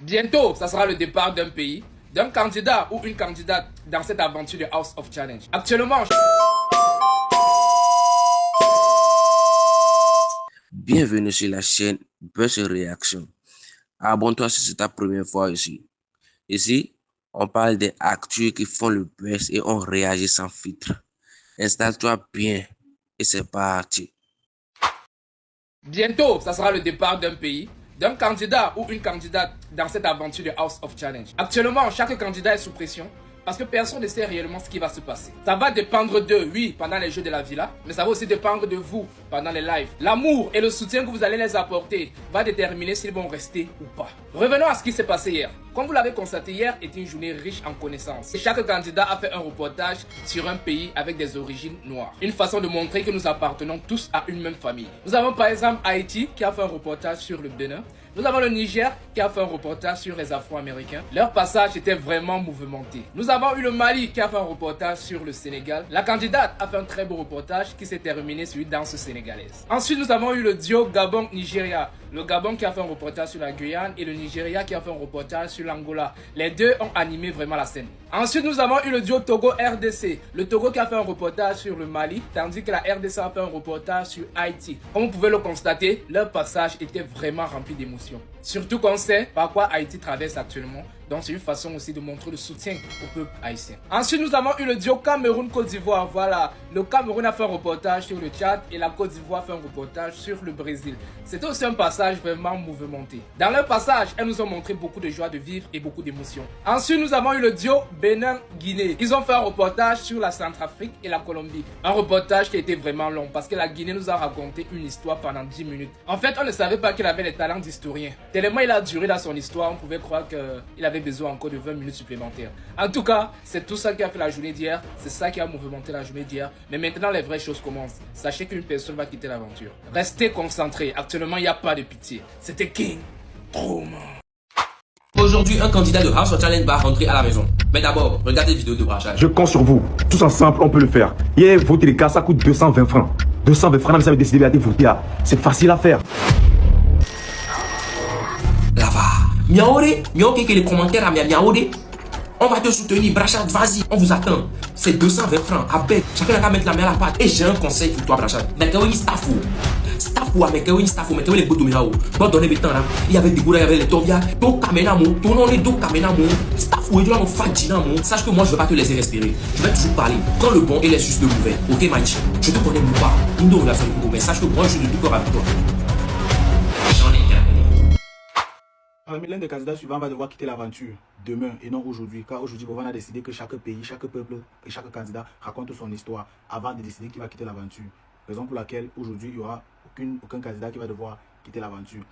Bientôt, ça sera le départ d'un pays, d'un candidat ou une candidate dans cette aventure de House of Challenge. Actuellement, Bienvenue sur la chaîne Buzz Réaction. Abonne-toi si c'est ta première fois ici. Ici, on parle des actus qui font le buzz et on réagit sans filtre. Installe-toi bien et c'est parti. bientôt, ça sera le départ d'un pays, d'un candidat ou une candidate dans cette aventure de House of Challenge. Actuellement, chaque candidat est sous pression parce que personne ne sait réellement ce qui va se passer. Ça va dépendre d'eux, oui, pendant les jeux de la villa, mais ça va aussi dépendre de vous pendant les lives. L'amour et le soutien que vous allez les apporter va déterminer s'ils vont rester ou pas. Revenons à ce qui s'est passé hier. Comme vous l'avez constaté, hier était une journée riche en connaissances. Et chaque candidat a fait un reportage sur un pays avec des origines noires. Une façon de montrer que nous appartenons tous à une même famille. Nous avons par exemple Haïti qui a fait un reportage sur le Bénin. Nous avons le Niger qui a fait un reportage sur les Afro-Américains. Leur passage était vraiment mouvementé. Nous avons eu le Mali qui a fait un reportage sur le Sénégal. La candidate a fait un très beau reportage qui s'est terminé sur une danse sénégalaise. Ensuite, nous avons eu le duo Gabon-Nigeria. Le Gabon qui a fait un reportage sur la Guyane et le Nigeria qui a fait un reportage sur l'Angola. Les deux ont animé vraiment la scène. Ensuite, nous avons eu le duo Togo-RDC. Le Togo qui a fait un reportage sur le Mali, tandis que la RDC a fait un reportage sur Haïti. Comme vous pouvez le constater, leur passage était vraiment rempli d'émotions. Surtout qu'on sait par quoi Haïti traverse actuellement. Donc c'est une façon aussi de montrer le soutien au peuple haïtien. Ensuite, nous avons eu le duo Cameroun-Côte d'Ivoire. Voilà, le Cameroun a fait un reportage sur le Tchad et la Côte d'Ivoire a fait un reportage sur le Brésil. C'était aussi un passage vraiment mouvementé. Dans leur passage, elles nous ont montré beaucoup de joie de vivre et beaucoup d'émotions. Ensuite, nous avons eu le duo Bénin-Guinée. Ils ont fait un reportage sur la Centrafrique et la Colombie. Un reportage qui a été vraiment long parce que la Guinée nous a raconté une histoire pendant 10 minutes. En fait, on ne savait pas qu'il avait les talents d'historien. Tellement il a duré dans son histoire, on pouvait croire qu'il avait besoin encore de 20 minutes supplémentaires. En tout cas, c'est tout ça qui a fait la journée d'hier. C'est ça qui a mouvementé la journée d'hier. Mais maintenant, les vraies choses commencent. Sachez qu'une personne va quitter l'aventure. Restez concentrés. Actuellement, il n'y a pas de pitié. C'était King Trauma. Aujourd'hui, un candidat de House of Challenge va rentrer à la maison. Mais d'abord, regardez les vidéos de brassage. Je compte sur vous. Tous ensemble, on peut le faire. Hier, voter les cas, ça coûte 220 francs. 220 francs, vous avez décidé de voter. C'est facile à faire. Là-bas. Miaoré, miaoré que les commentaires à miaoré. On va te soutenir, Brachad, vas-y, on vous attend. C'est 220 francs, à peine. Chacun a qu'à mettre la main à la pâte. Et j'ai un conseil pour toi, Brachad. Mais quand il staff, mais quand il staff, mais quand il est beau dominant, bon, donner le temps là. Il y avait des goulas, il y avait les tovia, do kamenamo, tournons les do kamenamo, staff ou édouard, fadinamo. Sache que moi, je ne vais pas te laisser respirer. Je vais toujours parler. Quand le bon, il est juste de mauvais. Ok, Maïchi, je te connais pas. Nous devons la faire le mais sache que moi, je suis de tout corps avec toi. J'en ai L'un des candidats suivants va devoir quitter l'aventure demain et non aujourd'hui, car aujourd'hui, on a décidé que chaque pays, chaque peuple et chaque candidat raconte son histoire avant de décider qui va quitter l'aventure. Raison pour laquelle aujourd'hui, il n'y aura aucun candidat qui va devoir quitter l'aventure.